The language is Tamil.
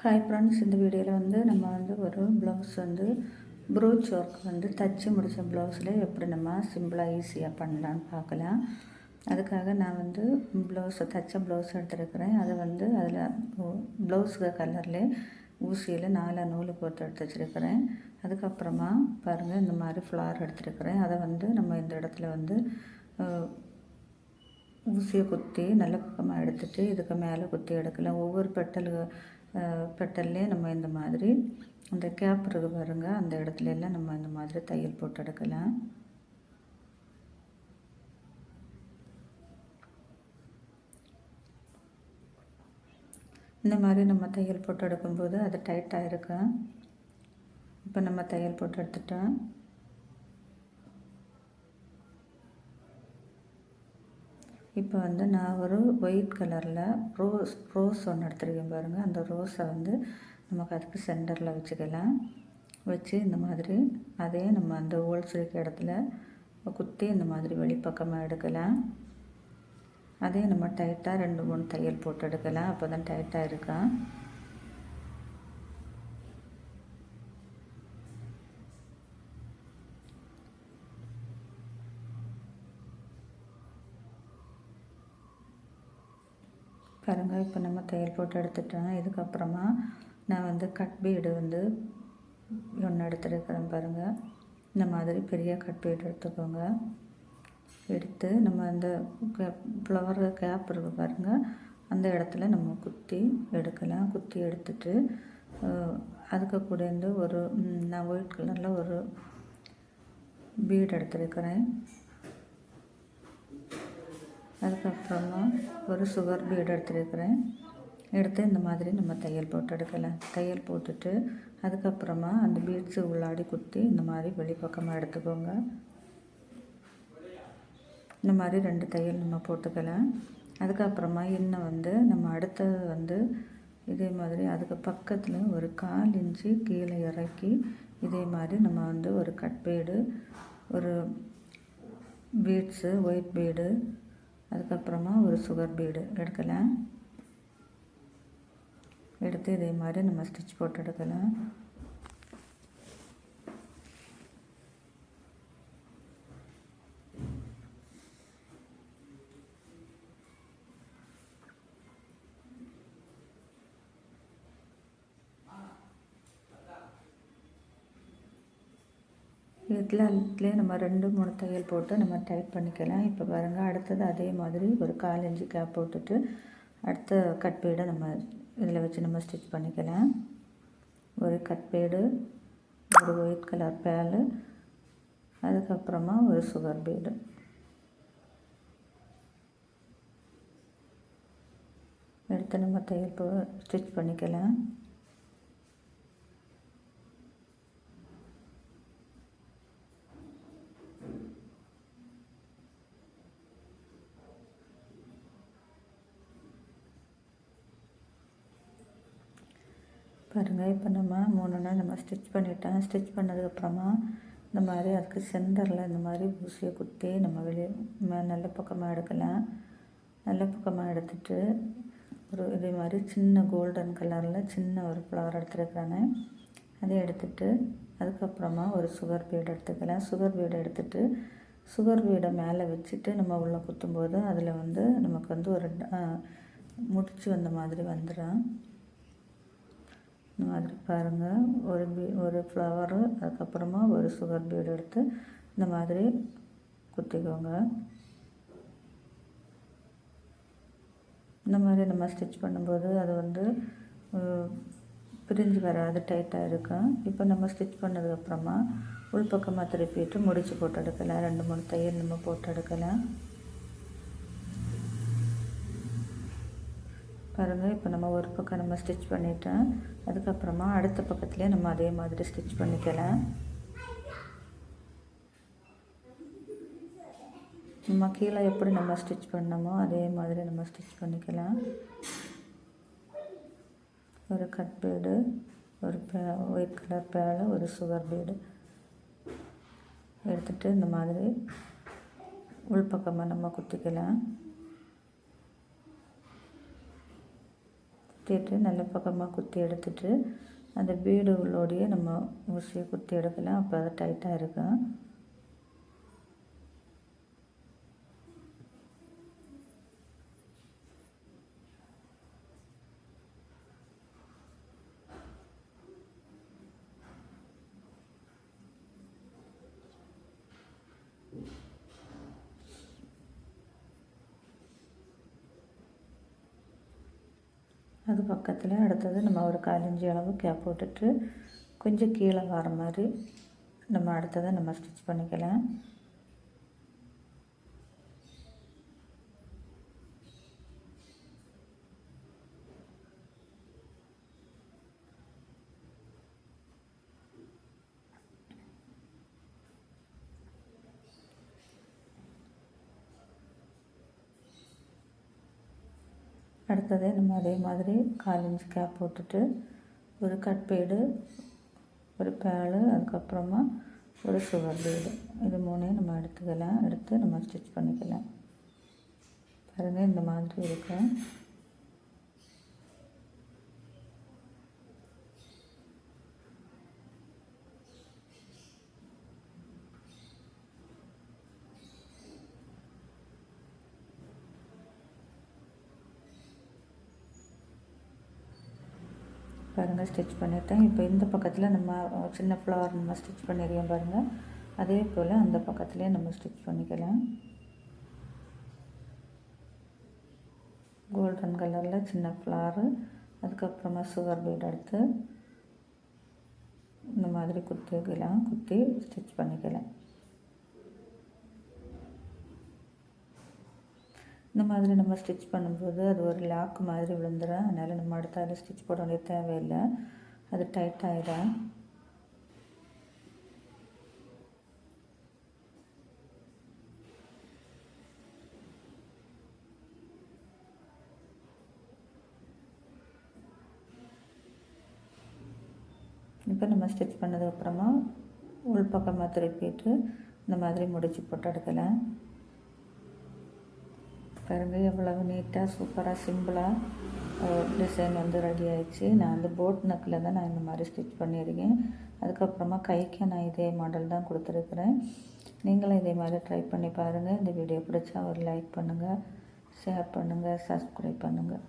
ஹாய் ஃப்ரெண்ட்ஸ், இந்த வீடியோவில் நம்ம ஒரு ப்ளவுஸ் ப்ரூச் ஒர்க் தச்சு முடித்த ப்ளவுஸில் எப்படி நம்ம சிம்பிளாக ஈஸியாக பண்ணலான்னு பார்க்கலாம். அதுக்காக நான் தச்ச ப்ளவுஸ் எடுத்துருக்கிறேன். அதை அதில் ப்ளவுஸுக்கு கலர்லேயே ஊசியில் 4 நூல் கோர்த்து எடுத்து வச்சுருக்கிறேன். அதுக்கப்புறமா பாருங்கள், இந்த மாதிரி ஃப்ளார் எடுத்துருக்கிறேன். அதை நம்ம இந்த இடத்துல ஊசியை குத்தி நல்ல பக்கமாக எடுத்துகிட்டு இதுக்கு மேலே குத்தி எடுக்கலாம். ஒவ்வொரு பெட்டல்லே நம்ம இந்த மாதிரி அந்த கேப் இருக்கு பாருங்க, அந்த இடத்துல எல்லாம் நம்ம இந்த மாதிரி தையல் போட்டு எடுக்கலாம். இந்த மாதிரி நம்ம தையல் போட்டு எடுக்கும்போது அது டைட்டாக இருக்கும். இப்போ நம்ம தையல் போட்டு எடுத்துட்டோம். இப்போ நான் ஒரு ஒயிட் கலரில் ரோஸ் ஒன்று எடுத்துருக்கேன் பாருங்கள். அந்த ரோஸை நமக்கு அதுக்கு சென்டரில் வச்சுக்கலாம். வச்சு இந்த மாதிரி அதே நம்ம அந்த ஹோல்ஸ் இருக்க இடத்துல குத்தி இந்த மாதிரி வெளிப்பக்கமாக எடுக்கலாம். அதே நம்ம டைட்டாக 2-3 தையல் போட்டு எடுக்கலாம். அப்போ தான் டைட்டாக இருக்கும். பாருங்கள், இப்போ நம்ம தையல் போட்டு எடுத்துட்டோம். இதுக்கப்புறமா நான் கட் பீடு ஒன்று எடுத்துருக்கிறேன் பாருங்கள். இந்த மாதிரி பெரிய கட் பீடு எடுத்துக்கோங்க. எடுத்து நம்ம அந்த ஃப்ளவர் கேப் இருக்கு பாருங்கள், அந்த இடத்துல நம்ம குத்தி எடுக்கலாம். குத்தி எடுத்துட்டு அதுக்கு கூட நான் ஒயிட் கலரில் ஒரு பீடு எடுத்துருக்கிறேன். அதுக்கப்புறமா ஒரு சுகர் பீடு எடுத்துருக்கிறேன். எடுத்து இந்த மாதிரி நம்ம தையல் போட்டு எடுக்கலாம். தையல் போட்டுட்டு அதுக்கப்புறமா அந்த பீட்ஸு உள்ளாடி குத்தி இந்த மாதிரி வெளிப்பக்கமாக எடுத்துக்கோங்க. இந்த மாதிரி 2 தையல் நம்ம போட்டுக்கலாம். அதுக்கப்புறமா இன்னும் நம்ம அடுத்தது இதே மாதிரி அதுக்கு பக்கத்தில் ஒரு 1/4 இன்ச்சு கீழே இறக்கி இதே மாதிரி நம்ம ஒரு கட் பீடு, ஒரு பீட்ஸு ஒயிட் பீடு, அதுக்கப்புறமா ஒரு சுகர் பீடு எடுக்கலாம். எடுத்து இதே மாதிரி நம்ம ஸ்டிச் போட்டு எடுக்கலாம். இதுலேயே நம்ம 2-3 தையல் போட்டு நம்ம டைட் பண்ணிக்கலாம். இப்போ பாருங்கள், அடுத்தது அதே மாதிரி ஒரு 1/4 இன்ச்சு கேப் போட்டுட்டு அடுத்த கட் பீடை நம்ம இதில் வச்சு நம்ம ஸ்டிச் பண்ணிக்கலாம். ஒரு கட் பீடு, ஒரு ஒயிட் கலர் பேலு, அதுக்கப்புறமா ஒரு சுகர் பீடு. எடுத்து நம்ம தையல் ஸ்டிச் பண்ணிக்கலாம். பாருங்கள், இப்போ நம்ம 3 நாள் நம்ம ஸ்டிச் பண்ணிட்டோம். ஸ்டிச் பண்ணதுக்கப்புறமா இந்த மாதிரி அதுக்கு சென்டரில் இந்த மாதிரி ஊசியை குத்தி நம்ம வெளியே நல்ல பக்கமாக எடுக்கலாம். நல்ல பக்கமாக எடுத்துட்டு ஒரு இதே மாதிரி சின்ன கோல்டன் கலரில் சின்ன ஒரு ஃப்ளவர் எடுத்துருக்கானே அதை எடுத்துட்டு அதுக்கப்புறமா ஒரு சுகர் பீடு எடுத்துக்கலாம். சுகர் பீடை எடுத்துட்டு சுகர் பீடை மேலே வச்சுட்டு நம்ம உள்ளே குத்தும்போது அதில் நமக்கு ஒரு முடிச்சு வந்த மாதிரி வந்துடும். இந்த மாதிரி பாருங்கள், ஒரு ஃப்ளவரு, அதுக்கப்புறமா ஒரு சுகர் பீடு எடுத்து இந்த மாதிரி குத்திக்கோங்க. இந்த மாதிரி நம்ம ஸ்டிச் பண்ணும்போது அது பிரிஞ்சு வராது, டைட்டாக இருக்கும். இப்போ நம்ம ஸ்டிச் பண்ணதுக்கப்புறமா உள்பக்கமாக திருப்பிட்டு முடிச்சு போட்டு எடுக்கலாம். 2-3 தையல் நம்ம போட்டு எடுக்கலாம். பாருங்கள், இப்போ நம்ம ஒரு பக்கம் நம்ம ஸ்டிச் பண்ணிட்டோம். அதுக்கப்புறமா அடுத்த பக்கத்துலேயே நம்ம அதே மாதிரி ஸ்டிச் பண்ணிக்கலாம். நம்ம கீழே எப்படி நம்ம ஸ்டிச் பண்ணோமோ அதே மாதிரி நம்ம ஸ்டிச் பண்ணிக்கலாம். ஒரு கட் பீடு, ஒரு ஒயிட் கலர் பேடு, ஒரு சுகர் பீடு எடுத்துகிட்டு இந்த மாதிரி உள்பக்கமாக நம்ம குத்திக்கலாம். சுற்றிட்டு நல்ல பக்கமாக குத்தி எடுத்துட்டு அந்த பீடு உள்ளோடையே நம்ம ஊசியை குத்தி எடுக்கலாம். அப்போ அது டைட்டாக இருக்கும். அது பக்கத்தில் அடுத்தது நம்ம ஒரு 1/4 இன்ச்சு அளவு கேப் போட்டுட்டு கொஞ்சம் கீழே வர மாதிரி நம்ம அடுத்ததை நம்ம ஸ்டிச் பண்ணிக்கலாம். அடுத்தது நம்ம அதே மாதிரி 1/4 இன்ச் கேப் போட்டுட்டு ஒரு கட் பீடு, ஒரு பேடு, அதுக்கப்புறமா ஒரு சுகர் பீடு, இது 3ஐயும் நம்ம எடுத்துக்கலாம். எடுத்து நம்ம ஸ்டிச் பண்ணிக்கலாம். பாருங்கள், இந்த மாதிரி இருக்கும். பாருங்கள், ஸ்டிச் பண்ணிட்டேன். இப்போ இந்த பக்கத்தில் நம்ம சின்ன ஃப்ளவர் நம்ம ஸ்டிச் பண்ணிடுவோம் பாருங்கள். அதே போல் அந்த பக்கத்துலேயே நம்ம ஸ்டிச் பண்ணிக்கலாம். கோல்டன் கலரில் சின்ன ஃப்ளவரு, அதுக்கப்புறமா சுகர் பீட் எடுத்து இந்த மாதிரி குத்திக்கலாம். குத்தி ஸ்டிச் பண்ணிக்கலாம். இந்த மாதிரி நம்ம ஸ்டிச் பண்ணும்போது அது ஒரு லாக் மாதிரி விழுந்துடும். அதனால் நம்ம அடுத்த அதில் ஸ்டிச் போட வேண்டிய தேவையில்லை, அது டைட் ஆகிடும். இப்போ நம்ம ஸ்டிச் பண்ணதுக்கப்புறமா உள் பக்கமாக திருப்பிட்டு இந்த மாதிரி முடிச்சு போட்டு எடுக்கலாம். பாருங்கள், எவ்வளவு நீட்டாக சூப்பராக சிம்பிளாக டிசைன் வந்து ரெடி ஆயிடுச்சு. நான் அந்த போட் நெக்கில் தான் நான் இந்த மாதிரி ஸ்டிச் பண்ணியிருக்கேன். அதுக்கப்புறமா கைக்கு நான் இதே மாடல் தான் கொடுத்துருக்குறேன். நீங்களும் இதே மாதிரி ட்ரை பண்ணி பாருங்கள். இந்த வீடியோ பிடிச்சா ஒரு லைக் பண்ணுங்கள், ஷேர் பண்ணுங்கள், சப்ஸ்கிரைப் பண்ணுங்கள்.